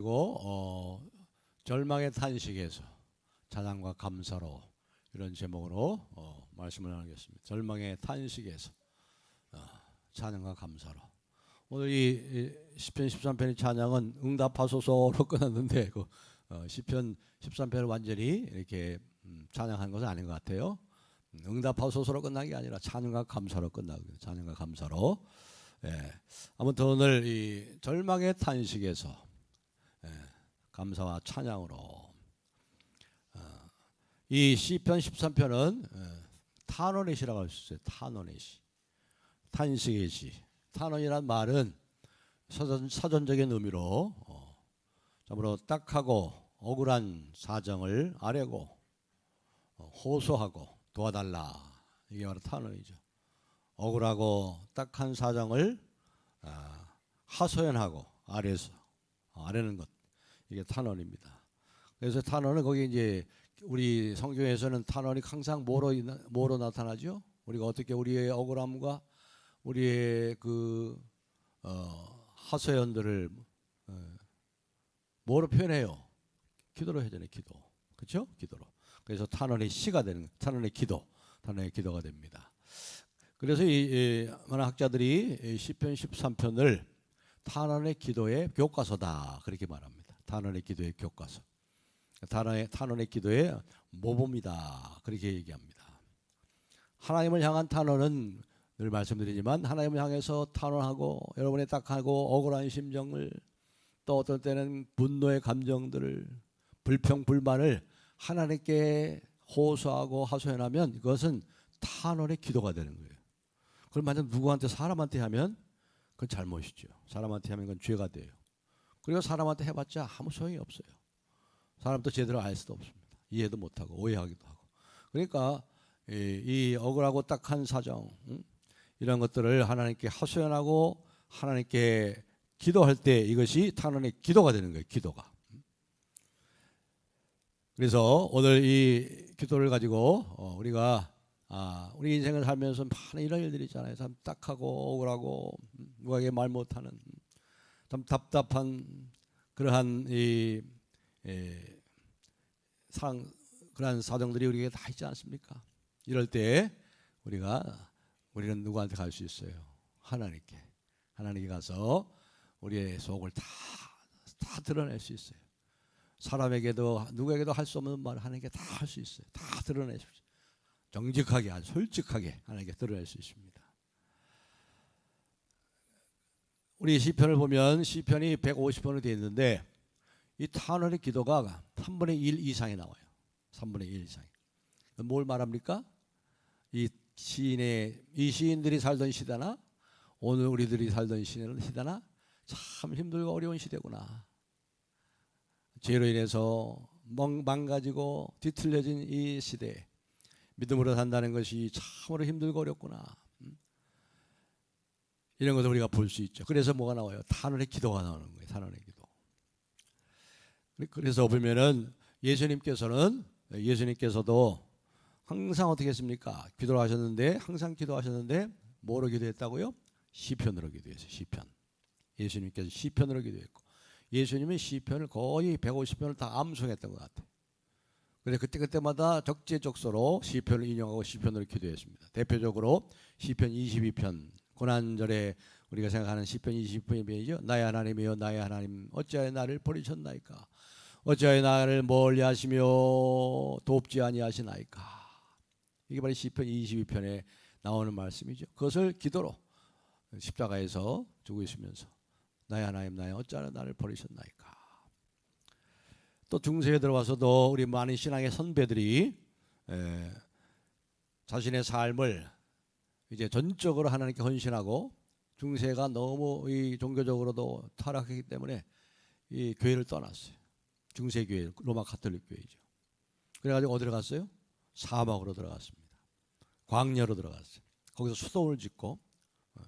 그리고 절망의 탄식에서 찬양과 감사로 이런 제목으로 말씀을 나누겠습니다. 절망의 탄식에서 찬양과 감사로. 오늘 이 시편 13편의 찬양은 응답하소서로 끝났는데 시편 13편을 완전히 이렇게 찬양한 것은 아닌 것 같아요. 응답하소서로 끝난 게 아니라 찬양과 감사로 끝나거든요. 찬양과 감사로. 아무튼 오늘 이 절망의 탄식에서 감사와 찬양으로 이 시편 13편은 탄원의 시라고 할 수 있어요. 탄원의 시, 탄식의 시. 탄원이란 말은 사전적인 의미로 참으로 딱하고 억울한 사정을 아뢰고 호소하고 도와달라, 이게 바로 탄원이죠. 억울하고 딱한 사정을 하소연하고 아뢰는 것, 이게 탄원입니다. 그래서 탄원은 거기 이제 우리 성경에서는 탄원이 항상 뭐로 나타나죠? 우리가 어떻게 우리의 억울함과 우리의 하소연들을 뭐로 표현해요? 기도로 해야 되네, 기도. 그렇죠? 기도로. 그래서 탄원의 시가 되는, 탄원의 기도가 됩니다. 그래서 많은 학자들이 시편 13편을 탄원의 기도의 교과서다, 그렇게 말합니다. 탄원의 기도의 교과서. 탄원의 기도의 모범이다, 그렇게 얘기합니다. 하나님을 향한 탄원은 늘 말씀드리지만 하나님을 향해서 탄원하고 여러분의 딱하고 억울한 심정을, 또 어떤 때는 분노의 감정들을, 불평 불만을 하나님께 호소하고 하소연하면 이것은 탄원의 기도가 되는 거예요. 그걸 만약 누구한테, 사람한테 하면 그건 잘못이죠. 사람한테 하면 그건 죄가 돼요. 그리고 사람한테 해봤자 아무 소용이 없어요. 사람도 제대로 알 수도 없습니다. 이해도 못하고 오해하기도 하고. 그러니까 이 억울하고 딱한 사정, 이런 것들을 하나님께 하소연하고 하나님께 기도할 때 이것이 탄원의 기도가 되는 거예요. 기도가. 그래서 오늘 이 기도를 가지고 우리가 우리 인생을 살면서 많은 이런 일들이 있잖아요. 참 딱하고 억울하고 누구에게 말 못하는 참 답답한 그러한 그러한 사정들이 우리에게 다 있지 않습니까? 이럴 때 우리는 누구한테 갈 수 있어요? 하나님께 가서 우리의 속을 다 드러낼 수 있어요. 사람에게도 누구에게도 할 수 없는 말을 하나님께 다 할 수 있어요. 다 드러낼 수 있어요. 정직하게, 아주 솔직하게 하나님께 드러낼 수 있습니다. 우리 시편을 보면 시편이 150편으로 되어 있는데 이 탄원의 기도가 3분의 1 이상이 나와요. 3분의 1 이상이. 뭘 말합니까? 이 시인들이 살던 시대나 오늘 우리들이 살던 시대나 참 힘들고 어려운 시대구나. 죄로 인해서 망가지고 뒤틀려진 이 시대에 믿음으로 산다는 것이 참으로 힘들고 어렵구나. 이런 것을 우리가 볼 수 있죠. 그래서 뭐가 나와요? 탄원의 기도가 나오는 거예요. 탄원의 기도. 그래서 보면은 예수님께서도 항상 어떻게 했습니까? 기도를 하셨는데, 항상 기도하셨는데 뭐로 기도했다고요? 시편으로 기도했어요. 시편. 예수님께서 시편으로 기도했고, 예수님은 시편을 거의 150편을 다 암송했던 것 같아요. 그래서 그때마다 적재적소로 시편을 인용하고 시편으로 기도했습니다. 대표적으로 시편 22편, 고난절에 우리가 생각하는 시편 22편이죠. 나의 하나님이여 나의 하나님, 어찌하여 나를 버리셨나이까? 어찌하여 나를 멀리하시며 돕지 아니하시나이까? 이게 바로 시편 22편에 나오는 말씀이죠. 그것을 기도로 십자가에서 주고 있으면서 나의 하나님, 나의 어찌하여 나를 버리셨나이까? 또 중세에 들어와서도 우리 많은 신앙의 선배들이 자신의 삶을 이제 전적으로 하나님께 헌신하고, 중세가 너무 이 종교적으로도 타락했기 때문에 이 교회를 떠났어요. 중세 교회, 로마 가톨릭 교회죠. 그래가지고 어디로 갔어요? 사막으로 들어갔습니다. 광야로 들어갔어요. 거기서 수도를 짓고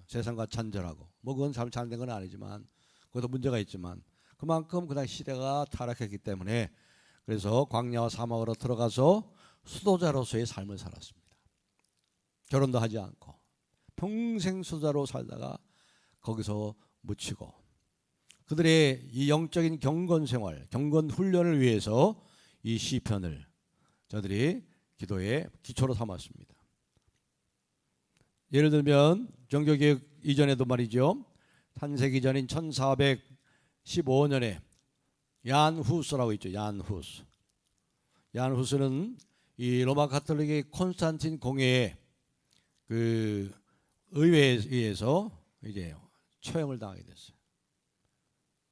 세상과 단절하고, 뭐 그건 잘된 건 아니지만 그것도 문제가 있지만 그만큼 그 당시 시대가 타락했기 때문에 그래서 광야와 사막으로 들어가서 수도자로서의 삶을 살았습니다. 결혼도 하지 않고 평생 수도자로 살다가 거기서 묻히고, 그들의 이 영적인 경건 생활, 경건 훈련을 위해서 이 시편을 저들이 기도의 기초로 삼았습니다. 예를 들면 종교개혁 이전에도 말이죠. 탄생기 전인 1415년에 얀 후스라고 있죠. 얀 후스. 얀 후스는 이 로마 가톨릭의 콘스탄틴 공회의 그 의회에 의해서 이제 처형을 당하게 됐어요.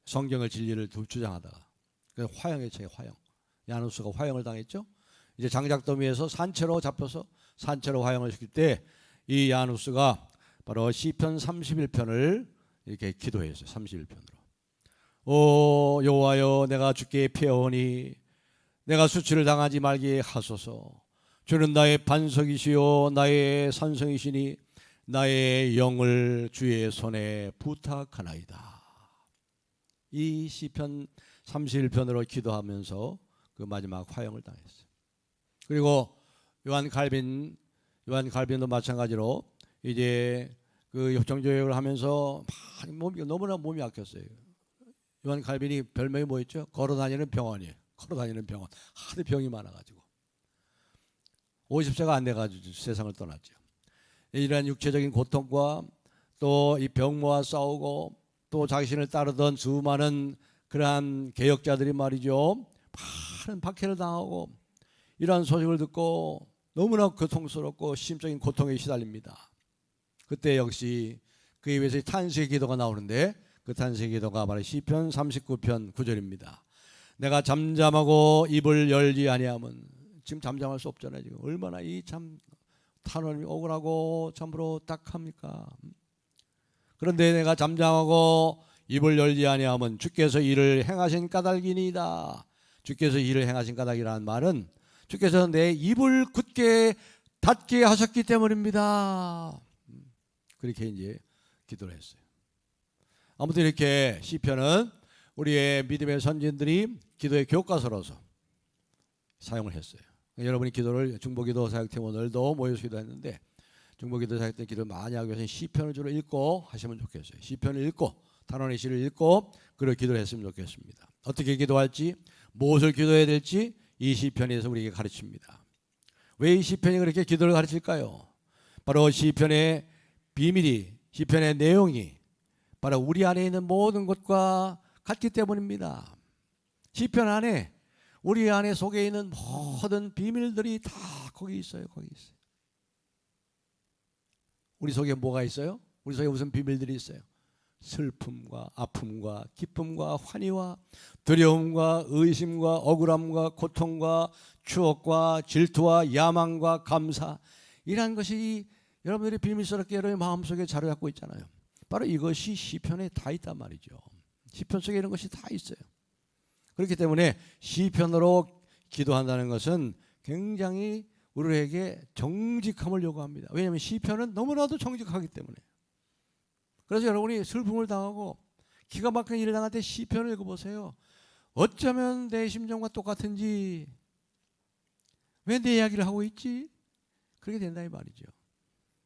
성경을 진리를 주장하다가 그래서 화형했어요. 화형. 얀 후스가 화형을 당했죠. 이제 장작더미에서 산채로 잡혀서 산채로 화형을 시킬 때 이 얀 후스가 바로 시편 31편을 이렇게 기도했어요. 31편으로. 오 여호와여 내가 주께 피하오니 내가 수치를 당하지 말게 하소서. 주는 나의 반석이시요 나의 산성이시니 나의 영을 주의 손에 부탁하나이다. 이 시편 31편으로 기도하면서 그 마지막 화형을 당했어요. 그리고 요한 칼빈도 마찬가지로 이제 그 협정조약을 하면서 너무나 몸이 약했어요. 요한 칼빈이 별명이 뭐였죠? 걸어다니는 병원이에요. 걸어다니는 병원. 하도 병이 많아가지고 50세가 안 돼가지고 세상을 떠났죠. 이러한 육체적인 고통과 또 이 병모와 싸우고 또 자신을 따르던 수많은 그러한 개혁자들이 말이죠. 많은 박해를 당하고 이러한 소식을 듣고 너무나 고통스럽고 심적인 고통에 시달립니다. 그때 역시 그에 위해서 탄식의 기도가 나오는데 그 탄식의 기도가 바로 시편 39편 9절입니다. 내가 잠잠하고 입을 열지 아니하면 지금 잠잠할 수 없잖아요. 지금 얼마나 이 참 탄원이 억울하고 참으로 딱합니까? 그런데 내가 잠잠하고 입을 열지 아니하면 주께서 이를 행하신 까닭이니이다. 주께서 이를 행하신 까닭이라는 말은 주께서 내 입을 굳게 닫게 하셨기 때문입니다. 그렇게 이제 기도를 했어요. 아무튼 이렇게 시편은 우리의 믿음의 선진들이 기도의 교과서로서 사용을 했어요. 여러분이 기도를 중보기도 사역팀 오늘도 모여서 기도했는데 중보기도 사역팀 기도를 많이 하기 위해서는 시편을 주로 읽고 하시면 좋겠어요. 시편을 읽고 단원의 시를 읽고 그리고 기도를 했으면 좋겠습니다. 어떻게 기도할지 무엇을 기도해야 될지 이 시편에서 우리에게 가르칩니다. 왜 이 시편이 그렇게 기도를 가르칠까요? 바로 시편의 비밀이 시편의 내용이 바로 우리 안에 있는 모든 것과 같기 때문입니다. 시편 안에 우리 안에 속에 있는 모든 비밀들이 다 거기 있어요. 거기 있어요. 우리 속에 뭐가 있어요? 우리 속에 무슨 비밀들이 있어요? 슬픔과 아픔과 기쁨과 환희와 두려움과 의심과 억울함과 고통과 추억과 질투와 야망과 감사 이러한 것이 여러분들이 비밀스럽게 여러분의 마음속에 자리 잡고 있잖아요. 바로 이것이 시편에 다 있단 말이죠. 시편 속에 이런 것이 다 있어요. 그렇기 때문에 시편으로 기도한다는 것은 굉장히 우리에게 정직함을 요구합니다. 왜냐하면 시편은 너무나도 정직하기 때문에. 그래서 여러분이 슬픔을 당하고 기가 막힌 일을 당할 때 시편을 읽어보세요. 어쩌면 내 심정과 똑같은지 왜 내 이야기를 하고 있지? 그렇게 된다 이 말이죠.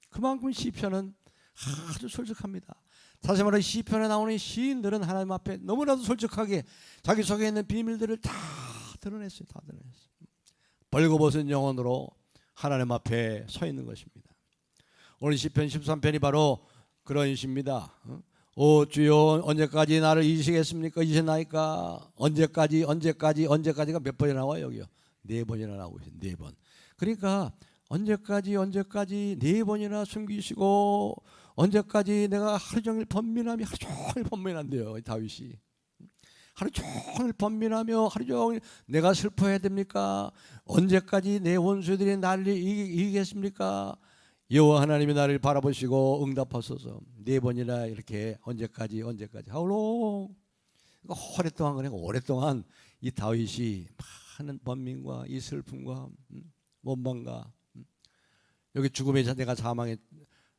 그만큼 시편은 아주 솔직합니다. 다시 말해 시편에 나오는 시인들은 하나님 앞에 너무나도 솔직하게 자기 속에 있는 비밀들을 다 드러냈어요. 다 드러냈어요. 벌거벗은 영혼으로 하나님 앞에 서 있는 것입니다. 오늘 시편 13편이 바로 그런 시입니다. 오 주여 언제까지 나를 잊으시겠습니까? 잊으시나이까? 언제까지가 몇 번이나 나와요? 여기요. 4번이나 나오고 있어요. 4번. 그러니까 언제까지 4번이나 숨기시고 언제까지 내가 하루 종일 번민한대요. 다윗이. 하루 종일 번민하며 하루 종일 내가 슬퍼해야 됩니까? 언제까지 내 원수들이 나를 이기겠습니까? 여호와 하나님이 나를 바라보시고 응답하소서. 4번이나 이렇게 언제까지 하울로 오랫동안 이 다윗이 많은 번민과 이 슬픔과 원망과 여기 죽음의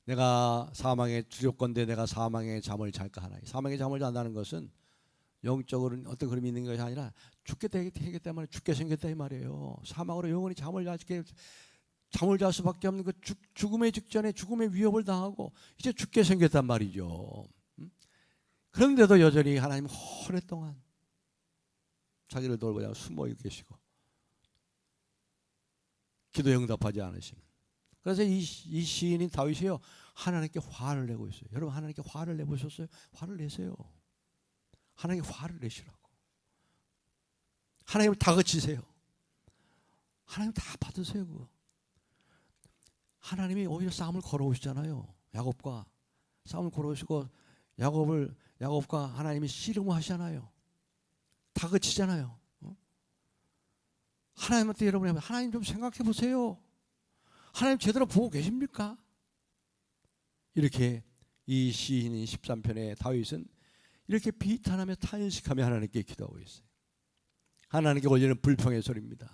내가 사망에 두렵건대 내가 사망의 잠을 잘까 하나요? 사망의 잠을 잔다는 것은 영적으로는 어떤 그림이 있는 것이 아니라 죽겠다 때문에 죽게 생겼다 이 말이에요. 사망으로 영원히 잠을 잘 수밖에 없는 그 죽음의 직전에 죽음의 위협을 당하고 이제 죽게 생겼단 말이죠. 그런데도 여전히 하나님 오랫동안 자기를 돌보자 숨어 계시고 기도 응답하지 않으시는. 그래서 이 시인인 다윗이요, 하나님께 화를 내고 있어요. 여러분, 하나님께 화를 내보셨어요? 화를 내세요. 하나님께 화를 내시라고. 하나님을 다그치세요. 하나님 다 받으세요. 그거. 하나님이 오히려 싸움을 걸어오시잖아요. 야곱과 싸움을 걸어오시고 야곱과 하나님이 씨름하시잖아요. 다그치잖아요. 하나님한테 여러분이 하나님 좀 생각해 보세요. 하나님 제대로 보고 계십니까? 이렇게 이 시인인 13편의 다윗은 이렇게 비탄하며 탄식하며 하나님께 기도하고 있어요. 하나님께 올리는 불평의 소리입니다.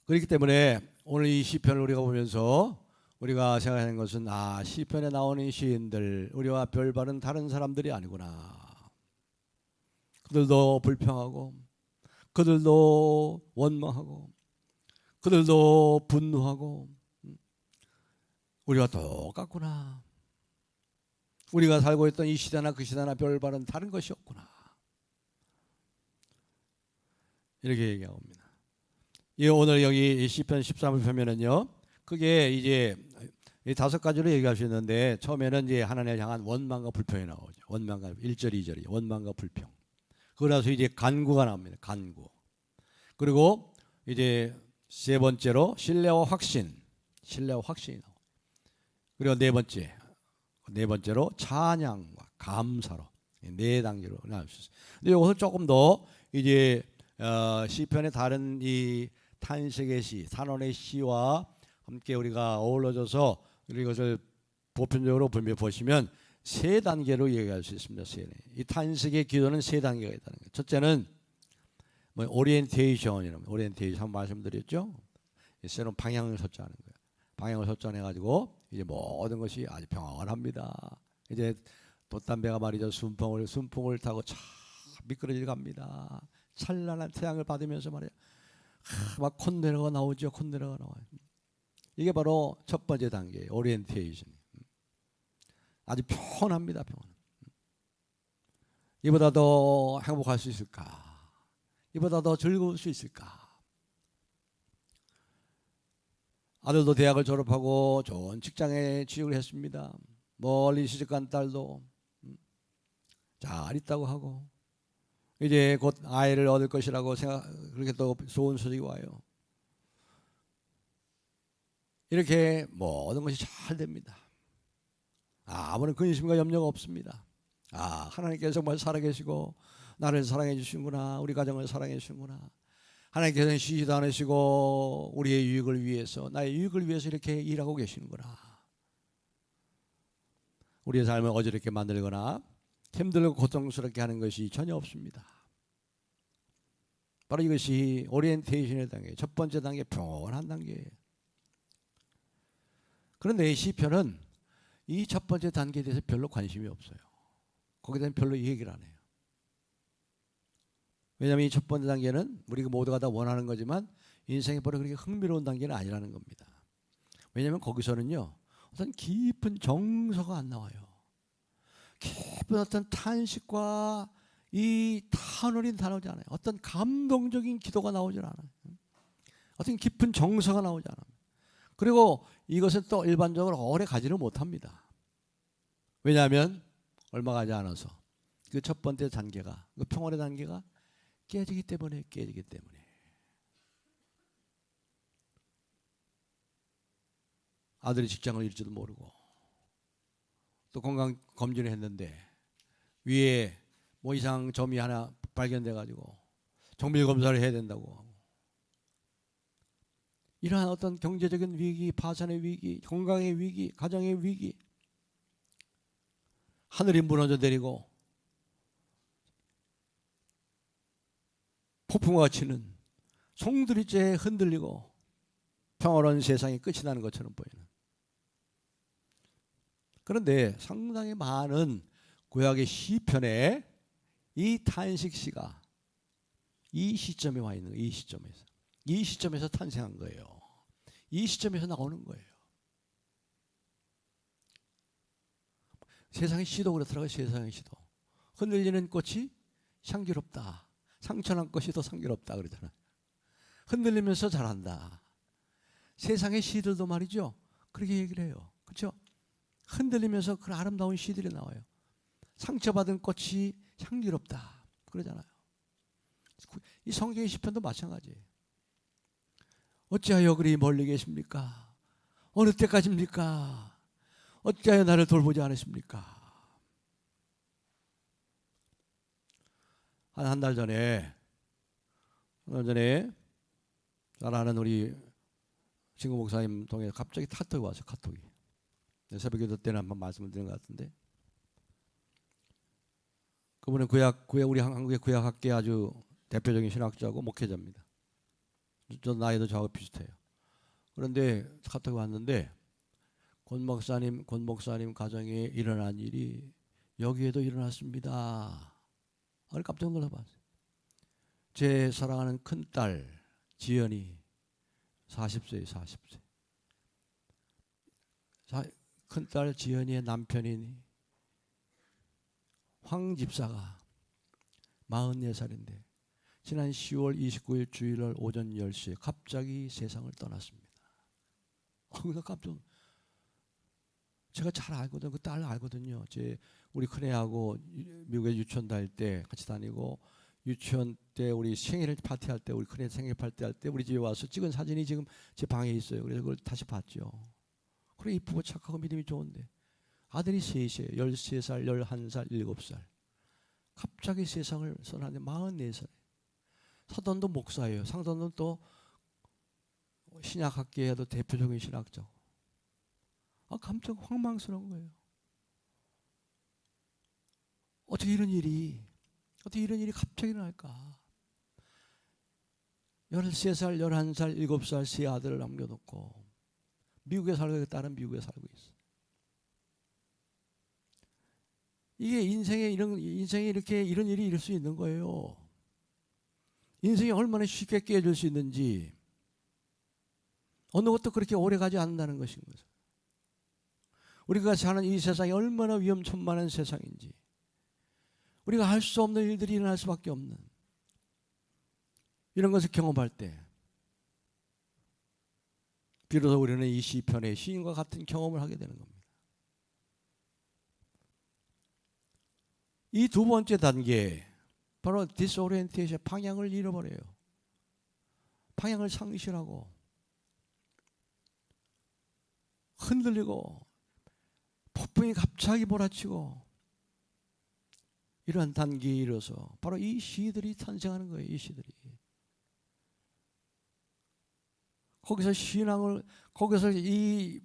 그렇기 때문에 오늘 이 시편을 우리가 보면서 우리가 생각하는 것은, 시편에 나오는 시인들 우리와 별바른 다른 사람들이 아니구나. 그들도 불평하고 그들도 원망하고 그들도 분노하고 우리와 똑같구나. 우리가 살고 있던 이 시대나 그 시대나 별바른 다른 것이 없구나. 이렇게 얘기합니다. 오늘 여기 시편 13을 보면은요, 그게 이제 이 5가지로 얘기할 수 있는데, 처음에는 이제 하나님을 향한 원망과 불평이 나오죠. 원망과 1절, 2절이 원망과 불평. 그러나서 이제 간구가 나옵니다. 간구. 그리고 이제 세 번째로 신뢰와 확신이 나오고, 그리고 네 번째로 찬양과 감사로, 4단계로 나올 수 있어요. 근데 이것을 조금 더 이제 시편의 다른 이 탄식의 시, 탄원의 시와 함께 우리가 어우러져서 이것을 보편적으로 보시면 3단계로 얘기할 수 있습니다. 이 탄식의 기도는 3단계가 있다는 거예요. 첫째는 오리엔테이션 한번 말씀드렸죠. 새로운 방향을 설정하는 거예요. 방향을 설정해 가지고 이제 모든 것이 아주 평안합니다. 이제 돛담배가 말이죠, 순풍을 타고 참 미끄러져 갑니다. 찬란한 태양을 받으면서 말이야, 막 콘테너가 나오죠. 콘테너가 나와요. 이게 바로 첫 번째 단계예요. 오리엔테이션. 아주 편합니다. 평안. 이보다 더 행복할 수 있을까? 이보다 더 즐거울 수 있을까? 아들도 대학을 졸업하고 좋은 직장에 취직을 했습니다. 멀리 시집간 딸도 잘 있다고 하고, 이제 곧 아이를 얻을 것이라고 그렇게 또 좋은 소식이 와요. 이렇게 모든 것이 잘 됩니다. 아무런 근심과 염려가 없습니다. 하나님께서 정말 살아계시고 나를 사랑해 주시는구나. 우리 가정을 사랑해 주시는구나. 하나님께서는 쉬지도 않으시고 우리의 유익을 위해서, 나의 유익을 위해서 이렇게 일하고 계시는구나. 우리의 삶을 어지럽게 만들거나 힘들고 고통스럽게 하는 것이 전혀 없습니다. 바로 이것이 오리엔테이션의 단계, 첫 번째 단계, 평온한 단계예요. 그런데 이 시편은 이 첫 번째 단계에 대해서 별로 관심이 없어요. 거기에 대해서 별로 얘기를 안 해요. 왜냐하면 이 첫 번째 단계는 우리가 모두가 다 원하는 거지만 인생에 별로 그렇게 흥미로운 단계는 아니라는 겁니다. 왜냐하면 거기서는요, 어떤 깊은 정서가 안 나와요. 깊은 어떤 탄식과 이 탄원이 나오지 않아요. 어떤 감동적인 기도가 나오지 않아요. 어떤 깊은 정서가 나오지 않아요. 그리고 이것은 또 일반적으로 오래 가지를 못합니다. 왜냐하면 얼마 가지 않아서 그 첫 번째 단계가, 그 평온의 단계가 깨지기 때문에. 아들이 직장을 잃지도 모르고 또 건강 검진을 했는데 위에 이상 점이 하나 발견돼 가지고 정밀 검사를 해야 된다고 하고, 이러한 어떤 경제적인 위기, 파산의 위기, 건강의 위기, 가정의 위기, 하늘이 무너져 내리고 폭풍과 치는 송두리째 흔들리고 평화로운 세상이 끝이 나는 것처럼 보이는. 그런데 상당히 많은 구약의 시편에 이 탄식시가 이 시점에 와 있는 거예요. 이 시점에서 탄생한 거예요. 이 시점에서 나오는 거예요. 세상의 시도 그렇더라고요. 세상의 시도. 흔들리는 꽃이 향기롭다. 상처난 것이 더 향기롭다 그러잖아요. 흔들리면서 자란다. 세상의 시들도 말이죠. 그렇게 얘기를 해요. 그렇죠? 흔들리면서 그런 아름다운 시들이 나와요. 상처받은 꽃이 향기롭다 그러잖아요. 이 성경의 시편도 마찬가지예요. 어찌하여 그리 멀리 계십니까? 어느 때까지입니까? 어찌하여 나를 돌보지 않으십니까? 한 달 전에 잘 아는 우리 신구 목사님 통해 갑자기 카톡이 왔어요. 카톡이. 새벽 기도 때는 한번 말씀을 드린 것 같은데, 그분은 우리 한국의 구약학계 아주 대표적인 신학자고 목회자입니다. 저 나이도 저하고 비슷해요. 그런데 카톡이 왔는데 권 목사님 가정에 일어난 일이 여기에도 일어났습니다. 깜짝 놀라봤어요. 제 사랑하는 큰딸 지연이 40세예요. 40세. 큰딸 지연이의 남편인 황 집사가 44살인데 지난 10월 29일 주일날 오전 10시에 갑자기 세상을 떠났습니다. 그래서 깜짝, 제가 잘 알거든요. 그 딸 알거든요. 우리 큰애하고 미국에 유치원 다닐 때 같이 다니고, 유치원 때 우리 생일 파티할 때, 우리 큰애 생일 파티 할 때 우리 집에 와서 찍은 사진이 지금 제 방에 있어요. 그래서 그걸 다시 봤죠. 그래, 이쁘고 착하고 믿음이 좋은데 아들이 셋이에요. 13살, 11살, 7살. 갑자기 세상을 떠났는데 44살. 사돈도 목사예요. 상돈은 또 신약학계에도 대표적인 신학자고. 깜짝 황망스러운 거예요. 어떻게 이런 일이 갑자기 일어날까? 13살, 11살, 7살 세 아들을 남겨놓고 미국에 살고, 딸은 미국에 살고 있어. 이게 인생에 이렇게 이런 일이 있을 수 있는 거예요. 인생이 얼마나 쉽게 깨질 수 있는지, 어느 것도 그렇게 오래 가지 않는다는 것인 거죠. 우리가 사는 이 세상이 얼마나 위험천만한 세상인지, 우리가 할 수 없는 일들이 일어날 수밖에 없는 이런 것을 경험할 때 비로소 우리는 이 시편의 시인과 같은 경험을 하게 되는 겁니다. 이 두 번째 단계, 바로 디스오리엔테이션, 방향을 잃어버려요. 방향을 상실하고 흔들리고 폭풍이 갑자기 몰아치고 이러한 단계에 이르러서 바로 이 시들이 탄생하는 거예요. 이 시들이. 거기서 이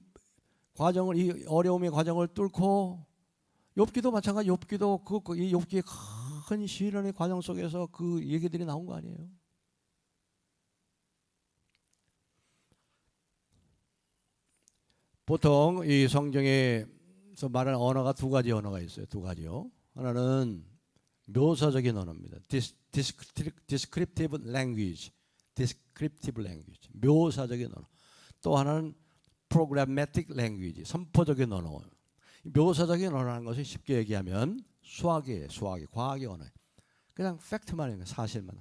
과정을, 이 어려움의 과정을 뚫고, 욥기도 마찬가지. 욥기도 이 욥기의 큰 시련의 과정 속에서 그 얘기들이 나온 거 아니에요. 보통 이 성경에서 말하는 언어가 두 가지 언어가 있어요. 두 가지요. 하나는 묘사적인 언어입니다. descriptive language. 묘사적인 언어. 또 하나는 programmatic language. 선포적인 언어. 묘사적인 언어라는 것이 쉽게 얘기하면 수학이에요. 과학의 언어예요. 그냥 팩트만 해요. 사실만.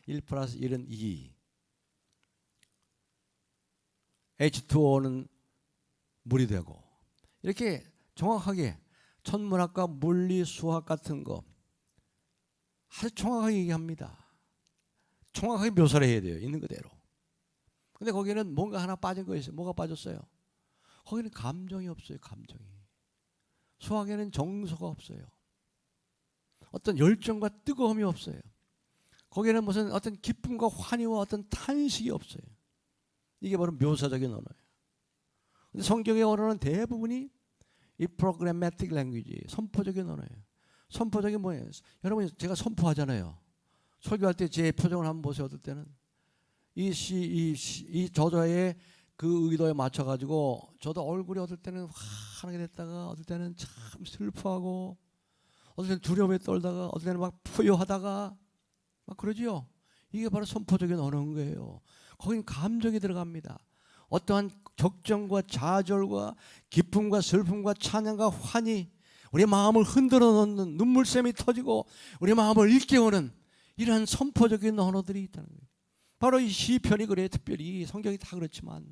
1 플러스 1은 2. H2O는 물이 되고, 이렇게 정확하게 천문학과 물리, 수학 같은 거 아주 정확하게 얘기합니다. 정확하게 묘사를 해야 돼요. 있는 그대로. 근데 거기는 뭔가 하나 빠진 거 있어요. 뭐가 빠졌어요? 거기는 감정이 없어요. 감정이. 수학에는 정서가 없어요. 어떤 열정과 뜨거움이 없어요. 거기에는 무슨 어떤 기쁨과 환희와 어떤 탄식이 없어요. 이게 바로 묘사적인 언어예요. 근데 성경의 언어는 대부분이 이 프로그래매틱 랭귀지, 선포적인 언어예요. 선포적인 뭐예요? 여러분, 제가 선포하잖아요. 설교할 때 제 표정을 한번 보세요. 어떨 때는 이 저자의 그 의도에 맞춰가지고 저도 얼굴이 어떨 때는 환하게 됐다가, 어떨 때는 참 슬퍼하고, 어떨 때는 두려움에 떨다가, 어떨 때는 막 포효하다가 막 그러지요. 이게 바로 선포적인 언어인 거예요. 거긴 감정이 들어갑니다. 어떠한 격정과 좌절과 기쁨과 슬픔과 찬양과 환희, 우리 마음을 흔들어 놓는 눈물샘이 터지고 우리 마음을 일깨우는 이러한 선포적인 언어들이 있다는 거예요. 바로 이 시편이 그래요. 특별히 성경이 다 그렇지만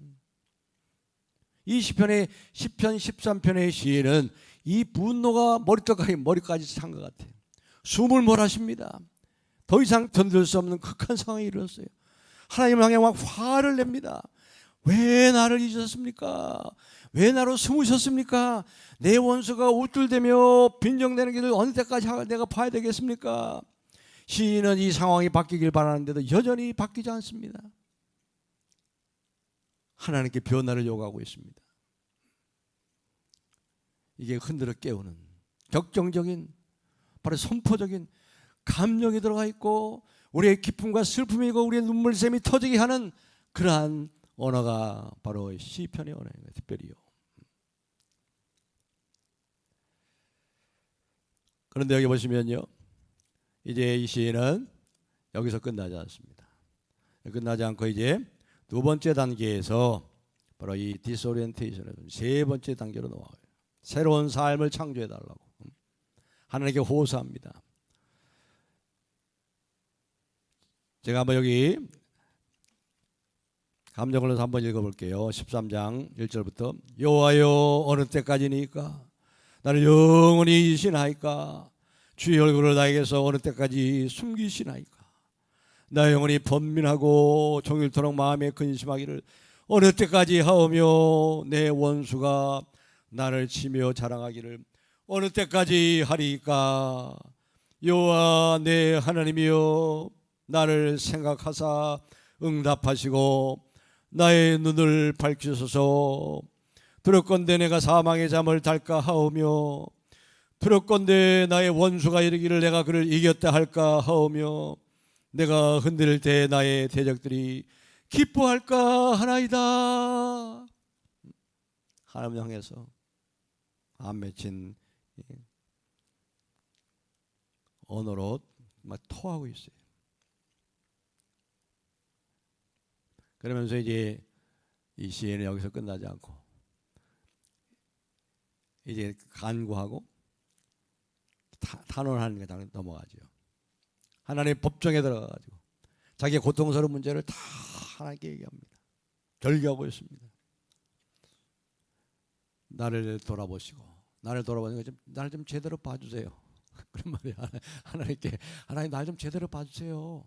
이 시편의 10편 13편의 시에는 이 분노가 머리까지 찬 것 같아요. 숨을 몰아쉽니다. 더 이상 견딜 수 없는 극한 상황이 이르렀어요. 하나님을 향해 막 화를 냅니다. 왜 나를 잊으셨습니까? 왜 나로 숨으셨습니까? 내 원수가 우쭐대며 빈정대는 길을 어느 때까지 내가 봐야 되겠습니까? 시인은 이 상황이 바뀌길 바라는데도 여전히 바뀌지 않습니다. 하나님께 변화를 요구하고 있습니다. 이게 흔들어 깨우는 격정적인 바로 선포적인 감정이 들어가 있고 우리의 기쁨과 슬픔이고 우리의 눈물샘이 터지게 하는 그러한 언어가 바로 시편의 언어예요. 특별히요. 그런데 여기 보시면요, 이제 이 시는 여기서 끝나지 않습니다. 끝나지 않고 이제 두 번째 단계에서 바로 이 디스오리엔테이션에서 세 번째 단계로 넘어가요. 새로운 삶을 창조해 달라고 하나님께 호소합니다. 제가 한번 여기 감정을 한번 읽어볼게요. 13장 1절부터 여호와여 어느 때까지니까 나를 영원히 잊으시나이까 주의 얼굴을 나에게서 어느 때까지 숨기시나이까 나 영혼이 번민하고 종일토록 마음에 근심하기를 어느 때까지 하오며 내 원수가 나를 치며 자랑하기를 어느 때까지 하리까 여호와 내 하나님이여 나를 생각하사 응답하시고 나의 눈을 밝히소서. 두렵건대 내가 사망의 잠을 달까 하오며 두렵건대 나의 원수가 이르기를 내가 그를 이겼다 할까 하오며 내가 흔들릴 때 나의 대적들이 기뻐할까 하나이다. 하나님 향해서 안 맺힌 언어로 막 토하고 있어요. 그러면서 이제 이 시에는 여기서 끝나지 않고 이제 간구하고 탄원하는 게 넘어가죠. 하나님의 법정에 들어가가지고 자기의 고통스러운 문제를 다 하나님께 얘기합니다. 결기하고 있습니다. 나를 돌아보시고 나를 좀 제대로 봐주세요. 그런 말이야. 하나님께 하나님 날 좀 제대로 봐주세요.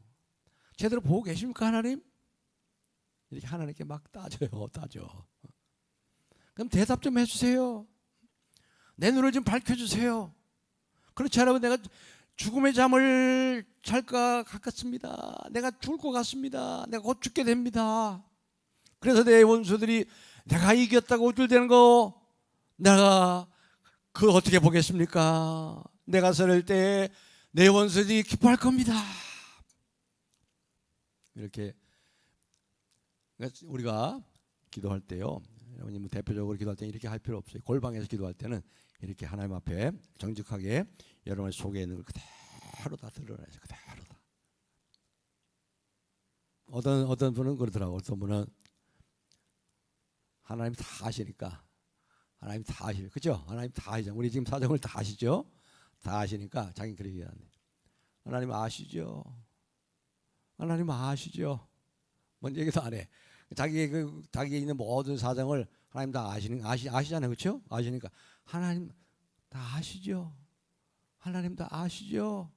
제대로 보고 계십니까 하나님? 이렇게 하나님께 막 따져. 그럼 대답 좀 해주세요. 내 눈을 좀 밝혀주세요. 그렇지 않으면 내가 죽음의 잠을 잘까 같습니다. 내가 죽을 것 같습니다. 내가 곧 죽게 됩니다. 그래서 내 원수들이 내가 이겼다고 우쭐대는 거 내가 그거 어떻게 보겠습니까? 내가 서릴 때 내 원수들이 기뻐할 겁니다. 이렇게 우리가 기도할 때요, 여러분 대표적으로 기도할 때는 이렇게 할 필요 없어요. 골방에서 기도할 때는 이렇게 하나님 앞에 정직하게 여러분의 속에 있는 걸 그대로 다 드러내죠. 그대로 다. 어떤 분은 그러더라고. 어떤 분은 하나님 다 아시니까 하나님 다 아시죠, 그렇죠? 하나님 다 아시죠. 우리 지금 사정을 다 아시죠? 다 아시니까 자기는 그렇게 얘기하는데 하나님 아시죠? 하나님 아시죠? 뭔 얘기도 안 해. 자기에 있는 모든 사정을 하나님 다 아시잖아요, 그렇죠? 아시니까 하나님 다 아시죠? 하나님 다 아시죠?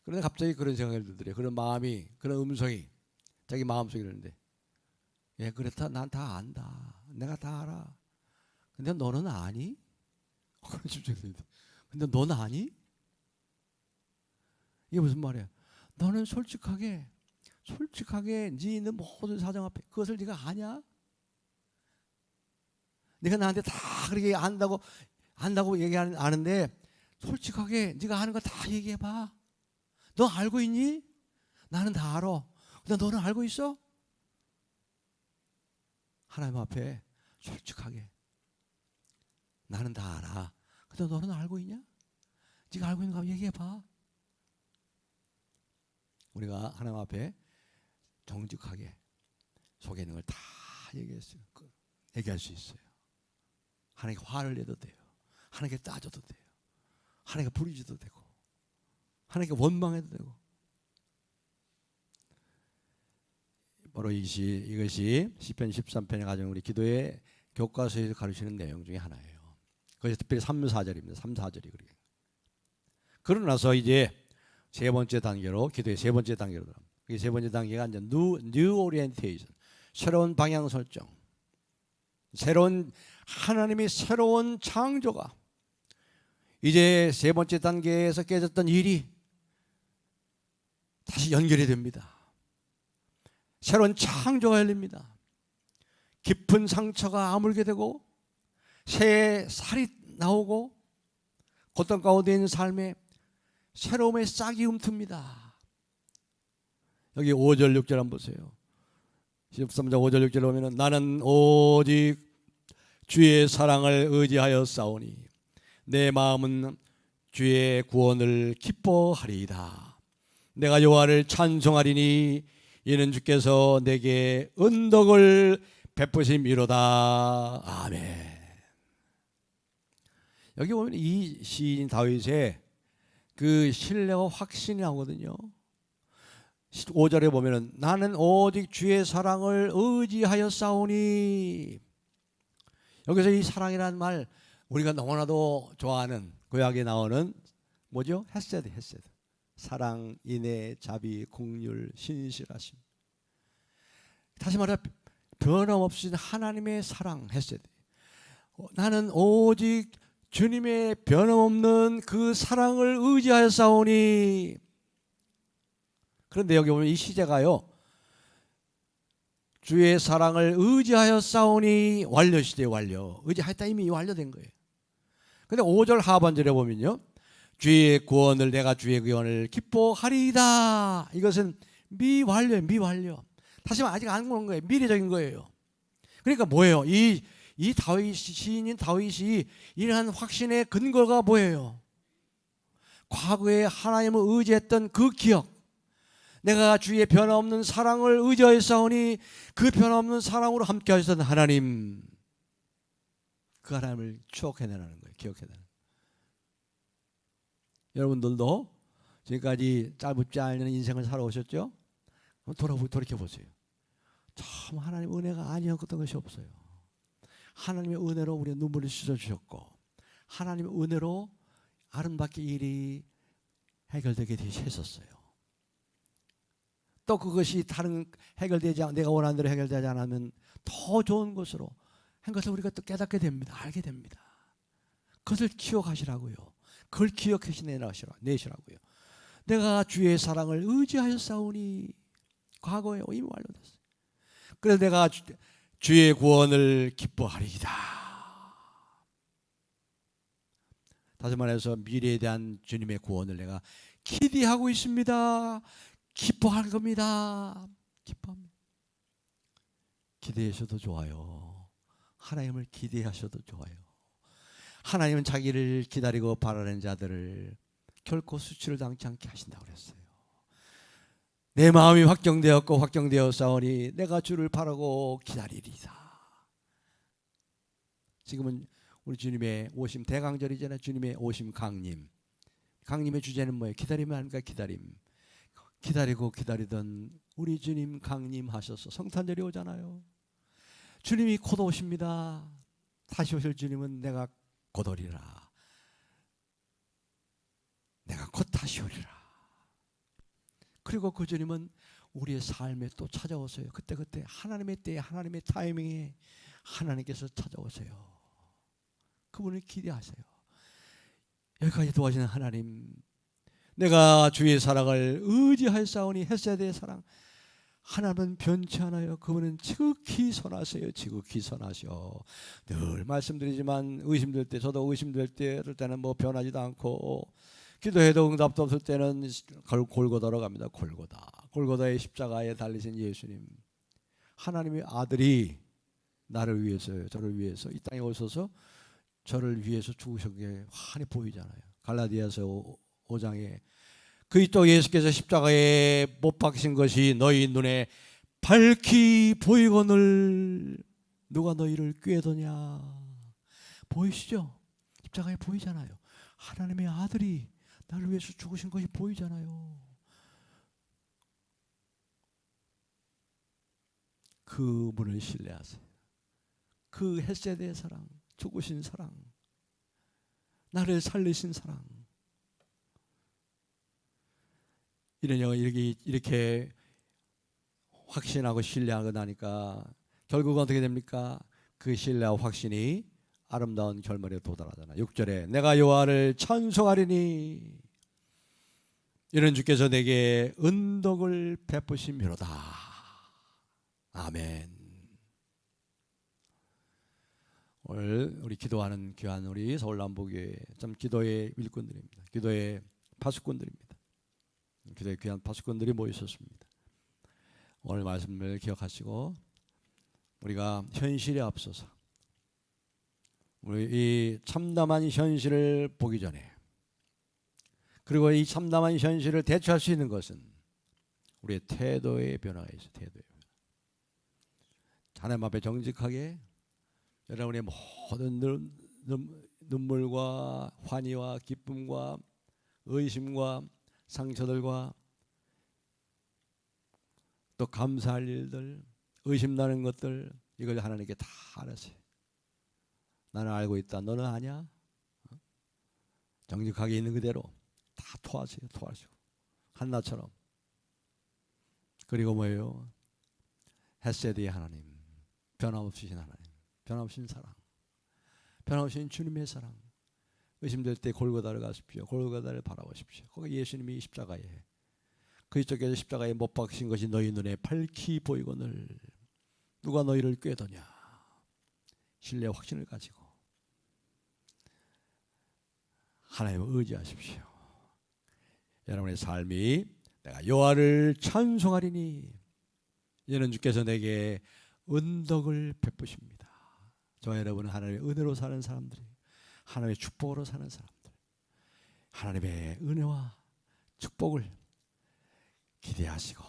그런데 갑자기 그런 생각을 들더래요. 그런 마음이, 그런 음성이 자기 마음속에 이러는데, 예, 그렇다. 난 다 안다. 내가 다 알아. 근데 너는 아니? 그런 집중이 듭니다. 근데 너는 아니? 이게 무슨 말이야? 너는 솔직하게 네 있는 모든 사정 앞에 그것을 네가 아냐? 네가 나한테 다 그렇게 안다고 얘기하는데 솔직하게 네가 아는 거 다 얘기해봐. 너 알고 있니? 나는 다 알아. 근데 너는 알고 있어? 하나님 앞에 솔직하게 나는 다 알아. 근데 너는 알고 있냐? 네가 알고 있는 거 얘기해봐. 우리가 하나님 앞에 정직하게 속에 있는 걸 다 얘기할 수 있어요. 하나님께 화를 내도 돼요. 하나님께 따져도 돼요. 하나님께 부르짖어도 되고 하나님께 원망해도 되고. 바로 이것이 시편 13편에 가진 우리 기도의 교과서에서 가르치는 내용 중에 하나예요. 그것이 특별히 3, 4절입니다. 3, 4절이 그래요. 그러고 나서 이제 세 번째 단계로, 기도의 세 번째 단계로 들어갑니다. 그 세 번째 단계가 이제 new orientation, 새로운 방향 설정, 새로운 하나님의 새로운 창조가 이제 세 번째 단계에서 깨졌던 일이 다시 연결이 됩니다. 새로운 창조가 열립니다. 깊은 상처가 아물게 되고 새 살이 나오고 고통 가운데 있는 삶에 새로움의 싹이 움틉니다. 여기 5절 6절 한번 보세요. 13장 5절 6절 보면 나는 오직 주의 사랑을 의지하여 싸우니 내 마음은 주의 구원을 기뻐하리이다. 내가 여호와를 찬송하리니 이는 주께서 내게 은덕을 베푸심이로다. 아멘. 여기 보면 이 시인 다윗의 그 신뢰와 확신이 나오거든요. 5절에 보면은 나는 오직 주의 사랑을 의지하여 싸우니. 여기서 이 사랑이라는 말 우리가 너무나도 좋아하는 구약에 나오는 뭐죠? 헤세드, 헤세드. 사랑, 인애, 자비, 긍휼, 신실하심. 다시 말해 변함없이 하나님의 사랑, 헤세드. 나는 오직 주님의 변함없는 그 사랑을 의지하여 싸우니. 그런데 여기 보면 이 시제가요, 주의 사랑을 의지하여 싸우니 완료 시대 완료. 의지하였다 이미 완료된 거예요. 근데 5절 하반절에 보면요, 주의 구원을 내가 주의 구원을 기뻐하리이다. 이것은 미완료예요. 미완료. 다시 말하면 아직 안 오는 거예요. 미래적인 거예요. 그러니까 뭐예요? 이 다윗 시인인 다윗이 이러한 확신의 근거가 뭐예요? 과거에 하나님을 의지했던 그 기억, 내가 주의 변함없는 사랑을 의지하여 싸우니 그 변함없는 사랑으로 함께 하셨던 하나님, 그 하나님을 추억해내라는 거예요. 기억해내는. 여러분들도 지금까지 짧지 않은 인생을 살아오셨죠? 돌이켜보세요. 참 하나님 은혜가 아니었던 것이 없어요. 하나님의 은혜로 우리의 눈물을 씻어주셨고 하나님의 은혜로 아름답게 일이 해결되게 했었어요. 또 그것이 다른 해결되지 않, 내가 원하는 대로 해결되지 않으면 더 좋은 것으로 한 것을 우리가 또 깨닫게 됩니다. 알게 됩니다. 그것을 기억하시라고요. 그걸 기억해서 내시라고요. 내가 주의 사랑을 의지하여 싸우니. 과거에 이미 완료됐어요. 그래서 내가 주의 구원을 기뻐하리이다. 다시 말해서 미래에 대한 주님의 구원을 내가 기대하고 있습니다. 기뻐할 겁니다. 기뻐합니다. 기대하셔도 좋아요. 하나님을 기대하셔도 좋아요. 하나님은 자기를 기다리고 바라는 자들을 결코 수치를 당치 않게 하신다고 그랬어요. 내 마음이 확정되었고 확정되었사오니 내가 주를 바라고 기다리리다. 지금은 우리 주님의 오심 대강절이잖아요. 주님의 오심 강림. 강림의 주제는 뭐예요? 기다리면 아닙니까? 기다림. 기다리고 기다리던 우리 주님 강림하셔서 성탄절이 오잖아요. 주님이 곧 오십니다. 다시 오실 주님은 내가 곧 오리라. 내가 곧 다시 오리라. 그리고 그 주님은 우리의 삶에 또 찾아오세요. 그때 하나님의 때에 하나님의 타이밍에 하나님께서 찾아오세요. 그분을 기대하세요. 여기까지 도와주는 하나님, 내가 주의 사랑을 의지하였사오니 헤세드의 사랑. 하나님은 변치 않아요. 그분은 지극히 선하세요. 지극히 선하셔. 늘 말씀드리지만 의심될 때, 저도 의심될 때, 그럴 때는 뭐 변하지도 않고 기도해도 응답도 없을 때는 골고다로 갑니다. 골고다의 십자가에 달리신 예수님, 하나님의 아들이 나를 위해서요, 저를 위해서 이 땅에 오셔서 저를 위해서 죽으신 게 환히 보이잖아요. 갈라디아서 5장에 그리스도 예수께서 십자가에 못 박히신 것이 너희 눈에 밝히 보이거늘 누가 너희를 꾀도냐. 보이시죠? 십자가에 보이잖아요. 하나님의 아들이 나를 위해서 죽으신 것이 보이잖아요. 그분을 신뢰하세요. 그 헷세대의 사랑, 죽으신 사랑, 나를 살리신 사랑. 이렇게 확신하고 신뢰하고 나니까 결국은 어떻게 됩니까? 그 신뢰와 확신이 아름다운 결말에 도달하잖아요. 6절에 내가 여호와를 찬송하리니 이는 주께서 내게 은덕을 베푸심이로다. 아멘. 오늘 우리 기도하는 귀한 우리 서울남부교회 참 기도의 일꾼들입니다. 기도의 파수꾼들입니다. 기도의 귀한 파수꾼들이 모이셨습니다. 오늘 말씀을 기억하시고 우리가 현실에 앞서서 우리 이 참담한 현실을 보기 전에, 그리고 이 참담한 현실을 대처할 수 있는 것은 우리의 태도의 변화가 있어요. 태도의 변화. 하나님 앞에 정직하게 여러분의 모든 눈물과 환희와 기쁨과 의심과 상처들과 또 감사할 일들, 의심나는 것들, 이걸 하나님께 다 알았어요. 나는 알고 있다. 너는 아냐? 정직하게 있는 그대로 다 토하세요. 토하시고 한나처럼. 그리고 뭐예요? 헷세드의 하나님, 변함없으신 하나님, 변함없으신 사랑, 변함없으신 주님의 사랑. 의심될 때 골고다를 가십시오. 골고다를 바라보십시오. 거기 예수님이 십자가에, 그리스도께서 십자가에 못 박히신 것이 너희 눈에 밝히 보이거늘 누가 너희를 꾀더냐. 신뢰와 확신을 가지고 하나님을 의지하십시오. 여러분의 삶이 내가 여호와를 찬송하리니 이는 주께서 내게 은덕을 베푸십니다. 저와 여러분은 하나님의 은혜로 사는 사람들이, 하나님의 축복으로 사는 사람들, 하나님의 은혜와 축복을 기대하시고,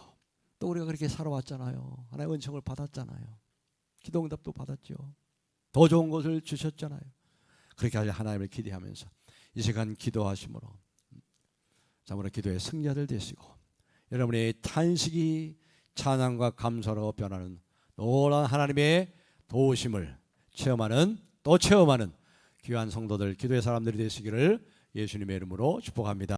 또 우리가 그렇게 살아왔잖아요. 하나님의 은총을 받았잖아요. 기도응답도 받았죠. 더 좋은 것을 주셨잖아요. 그렇게 하려 하나님을 기대하면서 이 시간 기도하심으로 참으로 기도의 승자들 되시고 여러분의 탄식이 찬양과 감사로 변하는 놀라운 하나님의 도우심을 체험하는, 또 체험하는 귀한 성도들, 기도의 사람들이 되시기를 예수님의 이름으로 축복합니다.